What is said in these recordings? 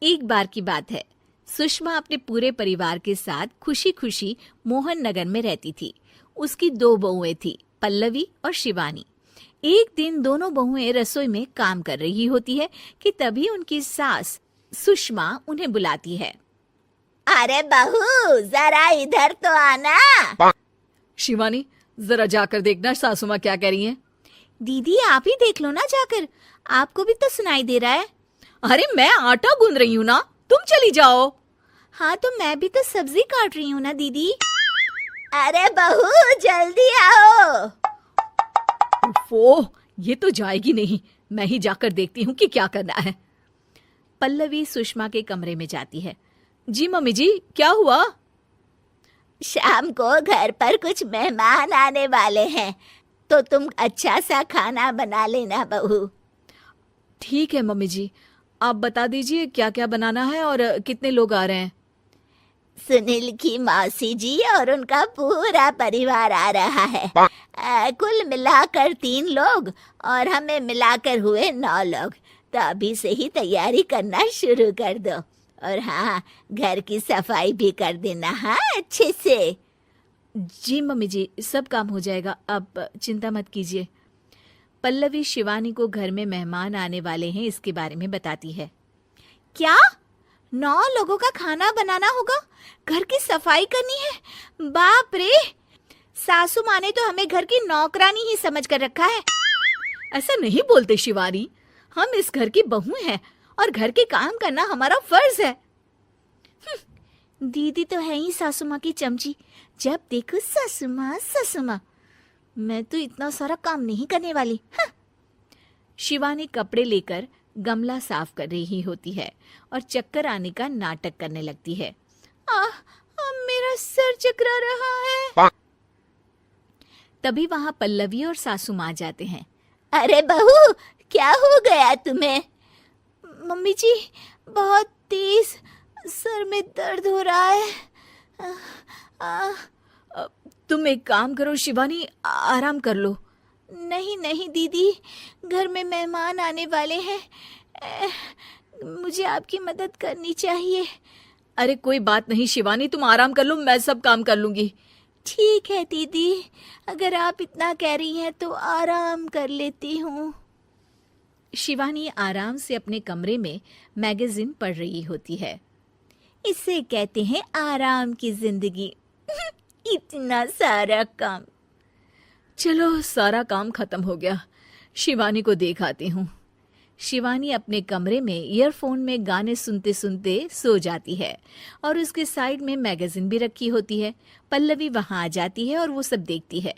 एक बार की बात है, सुषमा अपने पूरे परिवार के साथ खुशी खुशी मोहन नगर में रहती थी। उसकी 2 बहुएं थी, पल्लवी और शिवानी। एक दिन दोनों बहुएं रसोई में काम कर रही होती है कि तभी उनकी सास सुषमा उन्हें बुलाती है। अरे बहू, जरा इधर तो आना। शिवानी, जरा जाकर देखना सासू माँ क्या कह रही हैं। दीदी आप ही देख लो ना जाकर, आपको भी तो सुनाई दे रहा है। अरे मैं आटा गूंद रही हूँ ना, तुम चली जाओ। हाँ तो मैं भी तो सब्जी काट रही हूँ ना दीदी। अरे बहू जल्दी आओ। ओह, ये तो जाएगी नहीं, मैं ही जाकर देखती हूँ कि क्या करना है। पल्लवी सुषमा के कमरे में जाती है। जी मम्मी जी, क्या हुआ? शाम को घर पर कुछ मेहमान आने वाले हैं, तो तुम अच्छा सा खाना बना लेना बहू। ठीक है मम्मी जी, आप बता दीजिए क्या क्या बनाना है और कितने लोग आ रहे हैं। सुनील की मौसी जी और उनका पूरा परिवार आ रहा है। कुल मिलाकर 3 लोग और हमें मिलाकर हुए 9 लोग। तो अभी से ही तैयारी करना शुरू कर दो। और हाँ, घर की सफाई भी कर देना, हाँ, अच्छे से। जी मम्मी जी, सब काम हो जाएगा, आप चिंता मत कीजिए। पल्लवी शिवानी को घर में मेहमान आने वाले हैं इसके बारे में बताती है। क्या 9 लोगों का खाना बनाना होगा, घर की सफाई करनी है? बाप रे, सासू माँ ने तो हमें घर की नौकरानी ही समझ कर रखा है। ऐसा नहीं बोलते शिवानी, हम इस घर की बहू हैं और घर के काम करना हमारा फर्ज है। दीदी तो है ही सासू माँ की चमची, जब देखो सासू माँ सासू माँ। मैं तो इतना सारा काम नहीं करने वाली। शिवानी कपड़े लेकर गमला साफ कर रही होती है और चक्कर आने का नाटक करने लगती है। मेरा सर चकरा रहा है। तभी वहां पल्लवी और सासू माँ जाते हैं। अरे बहू, क्या हो गया तुम्हें? मम्मी जी, बहुत तेज सर में दर्द हो रहा है। तुम एक काम करो शिवानी, आराम कर लो। नहीं नहीं दीदी, घर में मेहमान आने वाले हैं, मुझे आपकी मदद करनी चाहिए। अरे कोई बात नहीं शिवानी, तुम आराम कर लो, मैं सब काम कर लूंगी। ठीक है दीदी, अगर आप इतना कह रही हैं तो आराम कर लेती हूँ। शिवानी आराम से अपने कमरे में मैगजीन पढ़ रही होती है। इसे कहते हैं आराम की जिंदगी। इतना सारा काम। चलो सारा काम खत्म हो गया, शिवानी को देख आती हूँ। शिवानी अपने कमरे में ईयरफोन में गाने सुनते सुनते सो जाती है और उसके साइड में मैगजीन भी रखी होती है। पल्लवी वहां आ जाती है और वो सब देखती है।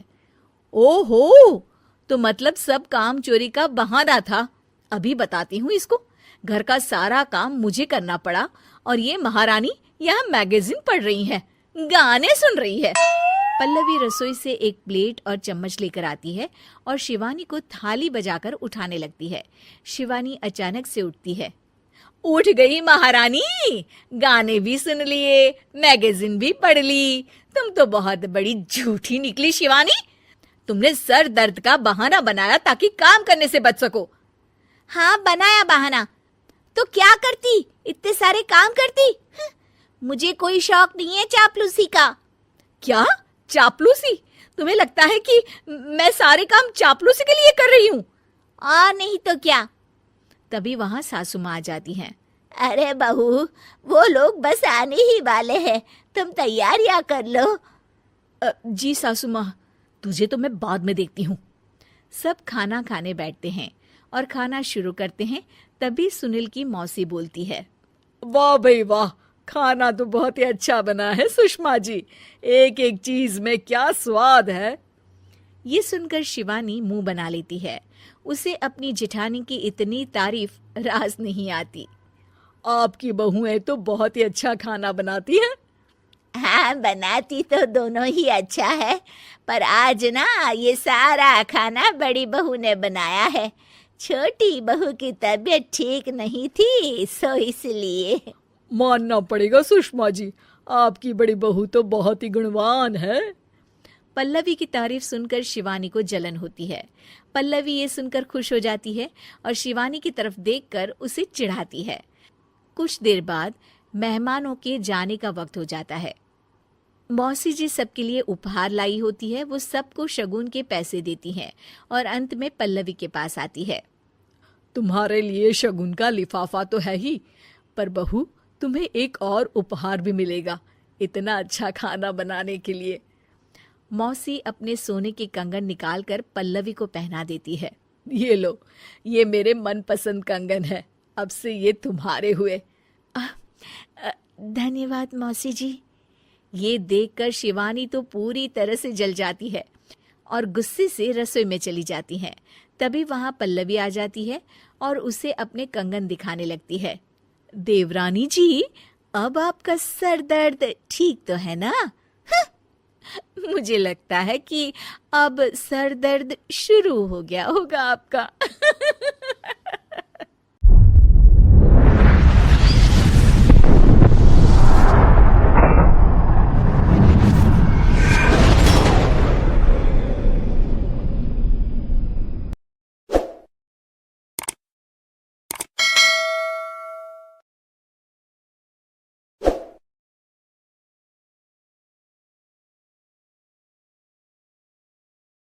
ओहो, तो मतलब सब काम चोरी का बहाना था। अभी बताती हूँ इसको। घर का सारा काम मुझे करना पड़ा और ये महारानी यहाँ मैगजीन पढ़ रही है, गाने सुन रही है। पल्लवी रसोई से एक प्लेट और चम्मच लेकर आती है और शिवानी को थाली बजाकर उठाने लगती है। शिवानी अचानक से उठती है। उठ गई महारानी, गाने भी सुन लिए, मैगजीन भी पढ़ ली। तुम तो बहुत बड़ी झूठी निकली शिवानी। तुमने सर दर्द का बहाना बनाया ताकि काम करने से बच सको। हाँ बनाया बहाना, तो क्या करती, इतने सारे काम करती। मुझे कोई शौक नहीं है चापलूसी का। क्या चापलूसी? तुम्हें लगता है कि मैं सारे काम चापलूसी के लिए कर रही हूँ? नहीं तो क्या। तभी वहां सासू माँ आ जाती हैं। अरे बहू, वो लोग बस आने ही वाले हैं, तुम तैयारियां कर लो। जी सासू माँ, तुझे तो मैं बाद में देखती हूँ। सब खाना खाने बैठते हैं और खाना शुरू करते हैं। तभी सुनील की मौसी बोलती है। वाह भाई वाह, खाना तो बहुत ही अच्छा बना है सुषमा जी, एक एक चीज में क्या स्वाद है। ये सुनकर शिवानी मुंह बना लेती है। उसे अपनी जेठानी की इतनी तारीफ रास नहीं आती। आपकी बहुएं तो बहुत ही अच्छा खाना बनाती हैं। हाँ, बनाती तो दोनों ही अच्छा है, पर आज ना ये सारा खाना बड़ी बहू ने बनाया है। छोटी बहू की तबीयत ठीक नहीं थी, सो इसलिए। मानना पड़ेगा सुषमा जी, आपकी बड़ी बहू तो बहुत ही गुणवान है। पल्लवी की तारीफ सुनकर शिवानी को जलन होती है। पल्लवी ये सुनकर खुश हो जाती है और शिवानी की तरफ देखकर उसे चिढ़ाती है। कुछ देर बाद मेहमानों के जाने का वक्त हो जाता है। मौसी जी सबके लिए उपहार लाई होती है। वो सबको शगुन के पैसे देती हैं और अंत में पल्लवी के पास आती है। तुम्हारे लिए शगुन का लिफाफा तो है ही, पर बहू तुम्हें एक और उपहार भी मिलेगा इतना अच्छा खाना बनाने के लिए। मौसी अपने सोने के कंगन निकालकर पल्लवी को पहना देती है। ये लो, ये मेरे मनपसंद कंगन है, अब से ये तुम्हारे हुए। धन्यवाद मौसी जी। ये देखकर शिवानी तो पूरी तरह से जल जाती है और गुस्से से रसोई में चली जाती है। तभी वहां पल्लवी आ जाती है और उसे अपने कंगन दिखाने लगती है। देवरानी जी, अब आपका सर दर्द ठीक तो है ना? मुझे लगता है कि अब सर दर्द शुरू हो गया होगा आपका।